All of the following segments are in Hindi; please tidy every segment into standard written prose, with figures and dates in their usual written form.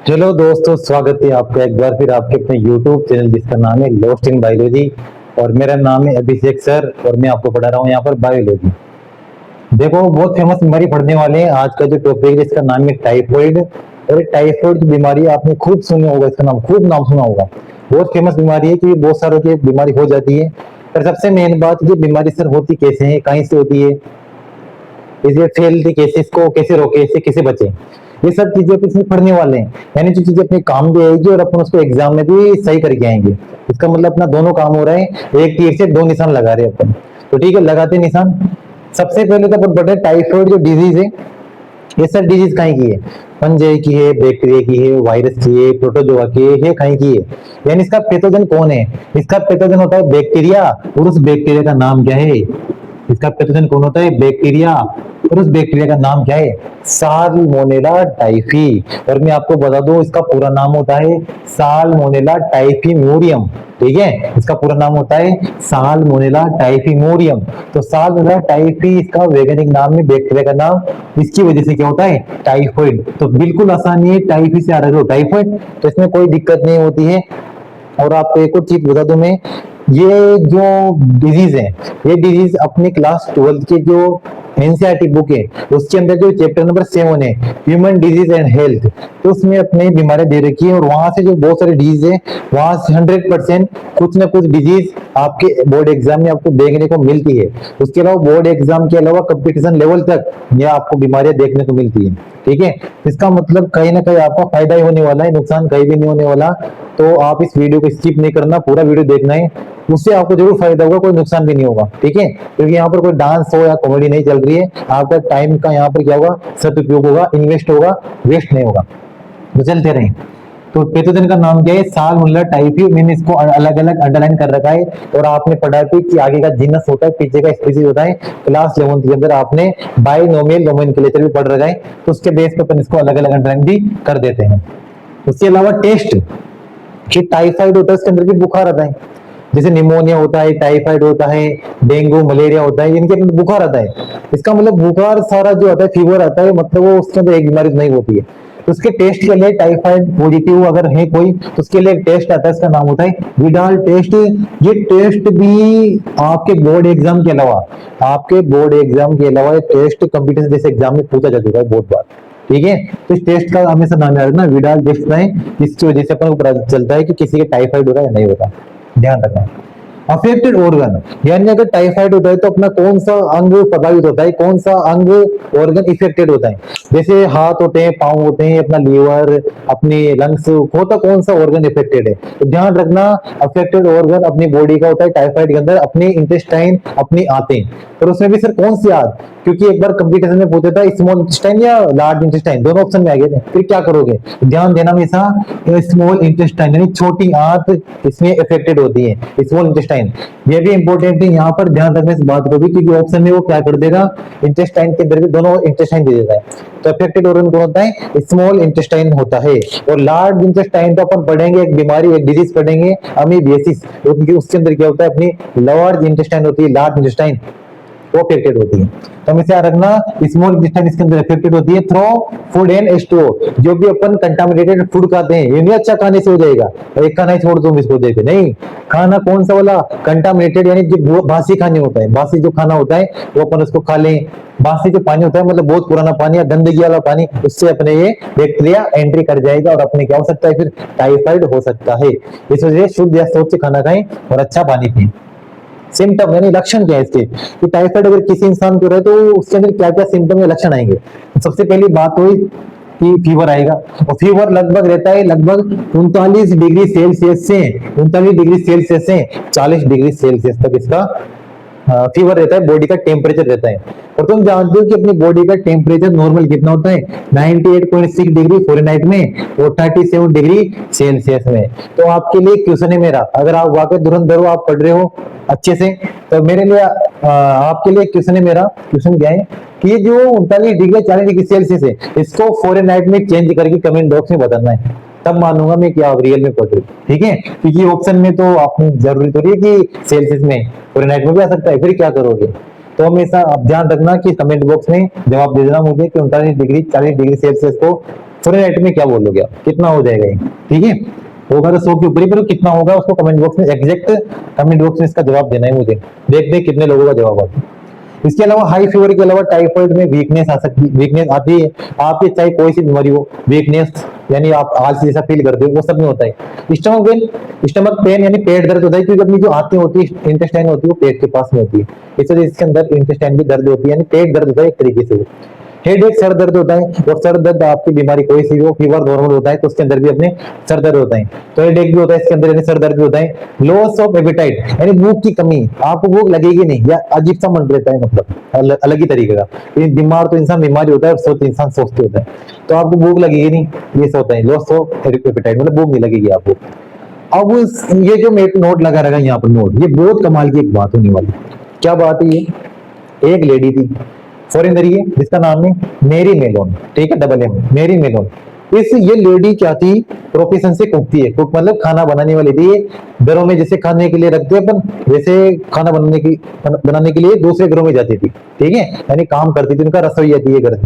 चलो दोस्तों, स्वागत है आपका एक बार फिर आपके अपने YouTube चैनल जिसका नाम है लॉस्ट इन बायोलॉजी। और मेरा नाम है अभिषेक सर और मैं आपको पढ़ा रहा हूँ यहाँ पर बायोलॉजी। देखो, बहुत फेमस बीमारी पढ़ने वाले हैं। आज का जो टॉपिक है इसका नाम है टाइफॉइड। और ये टाइफॉइड की बीमारी आपने खूब सुनी होगा, इसका नाम खूब नाम सुना होगा। बहुत फेमस बीमारी है कि बहुत सारों की बीमारी हो जाती है। पर सबसे मेन बात, ये बीमारी सर होती कैसे है, कहीं से होती है, इसे फैलती कैसे, इसको कैसे रोके, इससे कैसे बचे, ये सब चीजें अपन इसमें पढ़ने वाले हैं। यानी जो चीजें अपने काम भी आएगी और अपन उसको एग्जाम में भी सही करके आएंगे। इसका मतलब अपना दोनों काम हो रहा है, एक तीर से दो निशान लगा रहे हैं अपन। तो ठीक है, लगाते हैं निशान। सबसे पहले तो अपन पढ़े टाइफॉइड जो डिजीज है, ये सब डिजीज कहीं की है, फंजाई की है, बैक्टीरिया की है, वायरस की है, प्रोटोजोआ की है, ये कहीं की है। यानी इसका पैथोजन कौन है? इसका पैथोजन होता है बैक्टीरिया। और उस बैक्टीरिया का नाम क्या है? इसका पैथोजन कौन होता है? बैक्टीरिया। और उस बैक्टीरिया का नाम क्या है? Salmonella typhi. और मैं आपको बता दूं, इसका पूरा नाम होता है साल्मोनेला टाइफीमोरियम। ठीक है, इसका पूरा नाम होता है साल्मोनेला टाइफीमोरियम। तो साल्मोनेला टाइफी इसका वैज्ञानिक नाम है, बैक्टीरिया का नाम। इसकी वजह से क्या होता है? टाइफॉइड। तो बिल्कुल आसानी है, टाइफी से आ रहा है टाइफॉइड, तो इसमें कोई दिक्कत नहीं होती है। और आपको एक और चीज बता दूं मैं, ये जो डिजीज है, ये डिजीज अपने क्लास 12 के जो एनसीईआरटी बुक है उसके अंदर जो चैप्टर नंबर 7 है, ह्यूमन डिजीज एंड हेल्थ, तो उसमें अपने बीमारी दे रखी है। और वहां से जो बहुत सारे डिजीज है, वहां से 100% कुछ ना कुछ डिजीज आपके बोर्ड एग्जाम में आपको देखने को मिलती है। उसके अलावा बोर्ड एग्जाम के अलावा कंपटीशन लेवल तक यह आपको बीमारियां देखने को मिलती है। ठीक है, इसका मतलब कहीं ना कहीं आपका फायदा ही होने वाला है, नुकसान कहीं भी नहीं होने वाला। तो आप इस वीडियो को स्किप नहीं करना, पूरा वीडियो देखना है, उससे आपको जरूर फायदा होगा, कोई नुकसान भी नहीं होगा। ठीक है, क्योंकि यहाँ पर कोई डांस हो या कॉमेडी नहीं चल रही है। आपका टाइम का यहाँ पर क्या होगा? सदुपयोग होगा, इन्वेस्ट होगा, वेस्ट नहीं होगा। तो चलते रहे। तो पैथोजन का नाम क्या है? Salmonella typhi. मैंने इसको अलग अलग अंडरलाइन कर रखा है। और आपने पढ़ा भी कि आगे का जीनस होता है, पीछे का स्पीसीज होता है। क्लास 11 के अंदर आपने बाइनोमियल नोमेनक्लेचर भी पढ़ रखा है, तो उसके बेस पे अपन इसको अलग अलग अंडरलाइन भी कर देते हैं। उसके अलावा टेस्ट, कि टाइफाइड होता है उसके अंदर भी बुखार आता है। जैसे निमोनिया होता है, टाइफाइड होता है, डेंगू मलेरिया होता है, इनके अंदर बुखार आता है। इसका मतलब बुखार सारा जो आता है, फीवर आता है, मतलब वो उसके अंदर एक बीमारी नहीं होती है। तो उसके टेस्ट के लिए टाइफाइड पॉजिटिव अगर है कोई, तो उसके लिए एक टेस्ट आता है, इसका नाम होता है विडाल टेस्ट। ये टेस्ट भी आपके बोर्ड एग्जाम के अलावा, आपके बोर्ड एग्जाम के अलावा टेस्ट कंप्यूटर जैसे एग्जाम में पूछा जा चुका है बहुत बार। ठीक है, तो इस टेस्ट का हमेशा नाम याद रखना, विडाल टेस्ट है। इसकी वजह से अपन को पता चलता है कि किसी के टाइफाइड हो रहा है या नहीं होता, ध्यान रखना। अफेक्टेड ऑर्गन, यानी अगर टाइफाइड होता है तो अपना कौन सा अंग प्रभावित होता है, कौन सा अंग ऑर्गन इफेक्टेड होता है। जैसे हाथ होते हैं, पांव होते हैं, अपना लीवर, अपने लंग्स होता, कौन सा ऑर्गन इफेक्टेड है। तो ध्यान रखना, अफेक्टेड ऑर्गन अपनी बॉडी का होता है टाइफाइड के अंदर, अपनी इंटेस्टाइन, अपनी आंतें। और उसमें भी सर कौन सी आंत, क्योंकि एक बार कंपटीशन में पूछा था स्मॉल इंटेस्टाइन या लार्ज इंटेस्टाइन, दोनों ऑप्शन में आ गए थे, फिर क्या करोगे? ध्यान देना हमेशा, स्मॉल इंटेस्टाइन यानी छोटी आंत इसमें इफेक्टेड होती है, स्मॉल इंटेस्टाइन। ये भी इंपॉर्टेंट है, यहाँ पर ध्यान रखना इस बात को भी, क्योंकि ऑप्शन में वो क्या कर देगा, इंटेस्टाइन के अंदर भी दोनों इंटेस्टाइन दे देता है। तो अफेक्टेड ऑर्गन कौन होता है? स्मॉल इंटेस्टाइन होता है। और लार्ज इंटेस्टाइन तो अपन पढ़ेंगे, एक बीमारी, एक डिजीज पढ़ेंगे, अमीबियासिस, क्योंकि उसके अंदर क्या होता है, अपनी लार्ज इंटेस्टाइन होती है, लार्ज इंटेस्टाइन वो अफेक्टेड होती है। तो हमें याद रखना, स्मॉल इंटेस्टाइन इसके अंदर अफेक्टेड होती है थ्रो फूड एंड H2O। जो भी अपन कंटामिनेटेड फूड खाते हैं, ये नहीं अच्छा खाने से हो जाएगा, एक खाना ही छोड़ दो इसको देते नहीं। खाना कौन सा वाला? कंटामिनेटेड, यानी जो बासी खाने होता है, बासी जो खाना होता है वो अपन उसको खा लें। बासी जो पानी होता है मतलब बहुत पुराना पानी या गंदगी वाला पानी, उससे अपने ये बैक्टीरिया एंट्री कर जाएगा और अपने क्या हो सकता है, फिर टाइफाइड हो सकता है। इस वजह से शुद्ध या स्वच्छ से खाना खाएं और अच्छा पानी पिएं। सिम्टम यानी लक्षण क्या है इसके, कि टाइफाइड अगर किसी इंसान को रहे तो उसके अंदर क्या क्या सिम्टम या लक्षण आएंगे। सबसे पहली बात हुई कि फीवर आएगा, और फीवर लगभग रहता है लगभग 39 डिग्री सेल्सियस से 39 डिग्री सेल्सियस से 40 डिग्री सेल्सियस तक इसका फीवर रहता है, बॉडी का टेम्परेचर रहता है। और तुम जानते हो कि अपनी बॉडी का टेम्परेचर नॉर्मल कितना होता है? 98.6 डिग्री फ़ारेनहाइट में और 37 डिग्री सेल्सियस में। तो आपके लिए क्वेश्चन है मेरा, अगर आप वाकई धुरंधर हो, आप पढ़ रहे हो अच्छे से, तो मेरे लिए आपके लिए क्वेश्चन है मेरा। क्वेश्चन क्या है कि जो 39 डिग्री 40 डिग्री सेल्सियस है, इसको फ़ारेनहाइट में चेंज करके कमेंट बॉक्स में बताना है, तब मानूंगा मैं कि आप रियल में पढ़ रहे हो। ठीक है, क्योंकि ऑप्शन में तो आपने जरूरी तो नहीं है कि सेल्सियस में, फ़ारेनहाइट में भी आ सकता है, फिर क्या करोगे। तो हमेशा आप ध्यान रखना कि कमेंट बॉक्स में जवाब दे देना मुझे कि 39 डिग्री 40 डिग्री सेल्सियस को फॉरेन राइट में क्या बोलोगे आप, कितना हो जाएगा ये? ठीक है, होगा तो 100 के ऊपर ही, पर कितना होगा उसको कमेंट बॉक्स में, एग्जैक्ट कमेंट बॉक्स में इसका जवाब देना है मुझे। देखते हैं कितने लोगों का जवाब आता है। इसके अलावा हाई फीवर के अलावा टाइफाइड में वीकनेस आ सकती है, वीकनेस आती है आपके, चाहे कोई सी बीमारी हो, वीकनेस यानी आप आलसी जैसा फील करते हो, वो सब में होता है। स्टमक पेन यानी पेट दर्द होता है, क्योंकि अपनी जो आंतें होती है, इंटेस्टाइन होती है, वो पेट के पास में होती है, इस वजह से इसके अंदर इंटेस्टाइन की दर्द होती है, यानी पेट दर्द होता है एक तरीके से। हेड एक सर दर्द होता है, और सर दर्द आपकी बीमारी कोई सी हो, फीवर नॉर्मल होता है तो उसके अंदर भी अपने सर दर्द होता है, तो हेड एक भी होता है इसके अंदर, यानी सर दर्द भी होता है। लॉस ऑफ एपेटाइट यानी भूख की कमी, आपको भूख लगेगी नहीं या अजीब सा मन रहता है, मतलब अलग ही तरीके का। बीमार तो इंसान बीमारी होता है, और सोच इंसान सोचते होता है, तो आपको भूख लगेगी नहीं, ये सब होता है लॉस ऑफ एपेटाइट, मतलब भूख नहीं लगेगी आपको। अब ये जो नोट लगा रहेगा यहाँ पर नोट, ये बहुत कमाल की एक बात होने वाली। क्या बात है ये? एक लेडी थी फॉरेनर है, जिसका नाम है मेरी मेलोन, ठीक है, डबल एम, मेरी मेलोन। ये लेडी क्या थी, प्रोफेशन से कुक थी, कुक मतलब खाना बनाने वाली थी। ये घरों में जैसे खाने के लिए रखते हैं अपन, वैसे खाना बनाने के लिए दूसरे घरों में जाती थी, ठीक है, यानी काम करती थी, उनका रसोईया थी ये घर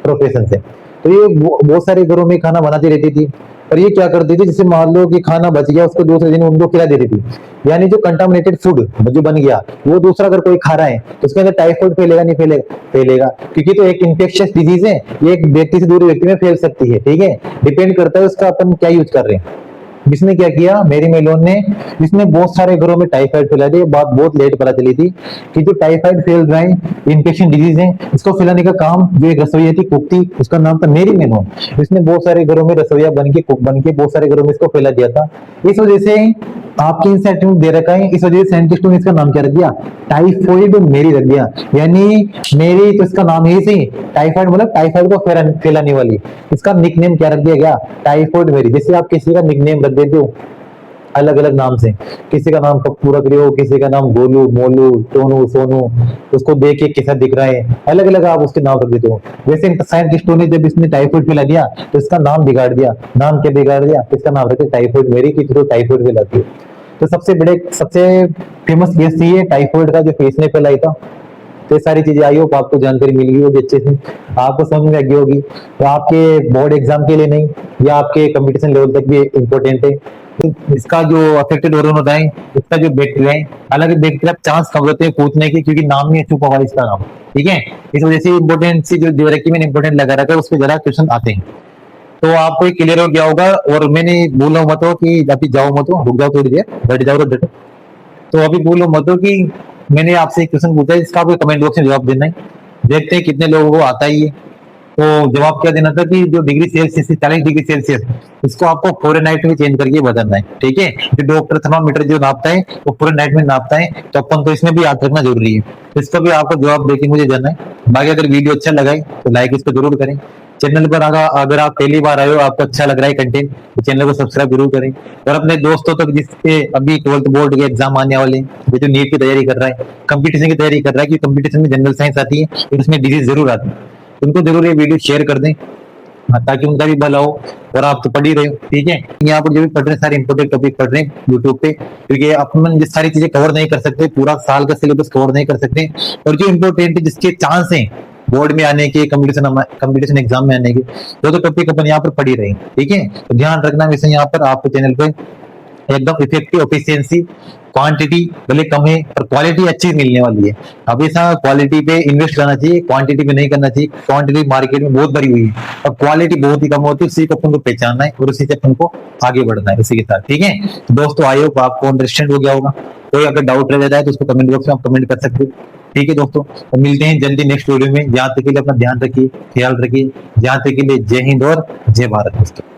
प्रोफेशन से। तो ये बहुत सारे घरों में खाना बनाती रहती थी। और ये क्या करती थी, जैसे मान लो कि खाना बच गया, उसको दूसरे दिन उनको खिला देती थी, यानी जो कंटामिनेटेड फूड जो बन गया, वो दूसरा अगर कोई खा रहा है तो उसके अंदर टाइफाइड फैलेगा नहीं फैलेगा? फैलेगा, क्योंकि तो एक इंफेक्शियस डिजीज है, ये एक व्यक्ति से दूसरे व्यक्ति में फैल सकती है, ठीक है, डिपेंड करता है उसका अपन क्या यूज कर रहे हैं। इसने क्या किया, मेरी मेलोन ने, इसने बहुत सारे घरों में टाइफाइड फैला दी। बात बहुत लेट पता चली थी कि जो टाइफाइड फैल रहा है, इन्फेक्शन डिजीज है, इसको फैलाने का काम जो एक रसोईया थी, कुक थी, उसका नाम था मेरी मेलोन। इसने बहुत सारे घरों में रसोईया बन के, कुक बन के बहुत सारे घरों में इसको फैला दिया था। इस वजह से आपके इन सर्टिफिकेट दे रखा है, इस वजह से साइंटिस्टों ने इसका नाम क्या रख दिया, टाइफॉइड मेरी रख दिया। यानी मेरी तो इसका नाम ही सही, टाइफाइड मतलब टाइफाइड को फैलाने वाली, इसका निकनेम क्या रख दिया गया, टाइफॉइड मेरी। जैसे आप किसी का निकनेम रख देते हो अलग अलग नाम से, किसी का नाम पप्पू रख रहे हो, किसी का नाम गोलू, मोलू, टोनू, सोनू, उसको देख के कैसा दिख रहा है, अलग अलग आप उसके नाम रख देते हो। वैसे साइंटिस्टों ने जब इसने टाइफाइड फैला दिया तो इसका नाम बिगाड़ दिया। नाम क्या बिगाड़ दिया, इसका नाम रखे टाइफाइड मेरी, की तो टाइफाइड फैलाती है। तो सबसे फेमस केस ये टाइफाइड का, जो फेस ने फैलाई था। तो ये सारी चीजें आई हो, आपको जानकारी मिल गई होगी अच्छे से, आपको समझ में आ गई होगी। तो आपके बोर्ड एग्जाम के लिए नहीं, या आपके कंपटीशन लेवल तक भी इंपॉर्टेंट है। इसका जो अफेक्टेड ऑर्गन होता है, इसका जो बैक्टीरिया है, हालांकि बैक्टीरिया चांस कम होते हैं पूछने की, क्योंकि नाम नहीं छुपा हुआ इसका नाम, ठीक है, इस वजह से इंपॉर्टेंट सी जो डायरेक्टली में इंपॉर्टेंट लगा रखा है, उस पर जरा क्वेश्चन आते हैं। तो आपको क्लियर हो गया होगा। और मैंने बोला मत हो कि अभी जाओ मत हो, रुक जाओ थोड़ी देर, बैठ जाओ डटो। तो अभी बोलो मत हो कि मैंने आपसे एक क्वेश्चन पूछा है, इसका आपको कमेंट बॉक्स में जवाब देना है। देखते हैं कितने लोगों को आता ही है। तो जवाब क्या देना था कि जो डिग्री सेल्सियस से 40 डिग्री सेल्सियस, इसको आपको फ़ारेनहाइट में चेंज करके बदलना है, ठीक है। जो डॉक्टर थर्मामीटर जो नापता है वो फ़ारेनहाइट में नापता है, तो अपन को इसमें भी याद रखना जरूरी है। इसको भी आपको जवाब देके मुझे जाना है। बाकी अगर वीडियो अच्छा लगा है तो लाइक इसको जरूर करें। चैनल पर अगर आप पहली बार आए हो, आपको अच्छा लग रहा है कंटेंट, तो चैनल को सब्सक्राइब जरूर करें। और अपने दोस्तों तक जिसके अभी 12th बोर्ड के एग्जाम आने वाले हैं, जो नीट की तैयारी कर रहा है, कंपटीशन की तैयारी कर रहा है, कि कंपटीशन में जनरल साइंस आती है और उसमें डिजीज जरूर आती है, उनको जरूर ये वीडियो शेयर कर दें, ताकि उनका भी भला हो। और आप तो पढ़ ही रहे हो, ठीक है। यहाँ पर जो भी पढ़ रहे हैं सारे इंपोर्टेंट टॉपिक पढ़ रहे हैं यूट्यूब पे, क्योंकि अपन ये सारी चीजें कवर नहीं कर सकते, पूरा साल का सिलेबस कवर नहीं कर सकते। और जो इंपोर्टेंट है, जिसके चांस है बोर्ड में आने के, कंपटीशन एग्जाम में आने के, तो टॉपिक अपन यहाँ पर पढ़ ही रहे हैं, ठीक है। तो ध्यान रखना वैसे यहाँ पर आपको चैनल पे एकदम इफेक्टिव, एफिशिएंसी, क्वांटिटी भले कम है पर क्वालिटी अच्छी मिलने वाली है। अब ऐसा क्वालिटी पे इन्वेस्ट करना चाहिए, क्वांटिटी पे नहीं करना चाहिए। क्वांटिटी मार्केट में बहुत भरी हुई है और क्वालिटी बहुत ही कम होती है, उसी को अपन को पहचानना है और उसी से अपन को आगे बढ़ना है उसी के साथ, ठीक है। तो दोस्तों आई होप आपको अंडरस्टैंड हो गया होगा। कोई अगर डाउट रह जाता है तो उसको कमेंट बॉक्स में आप कमेंट कर सकते हो, ठीक है दोस्तों। तो मिलते हैं जल्दी नेक्स्ट वीडियो में। जहाँ तक के लिए अपना ध्यान रखिए, ख्याल रखिए। जहाँ तक के लिए जय हिंद और जय भारत दोस्तों।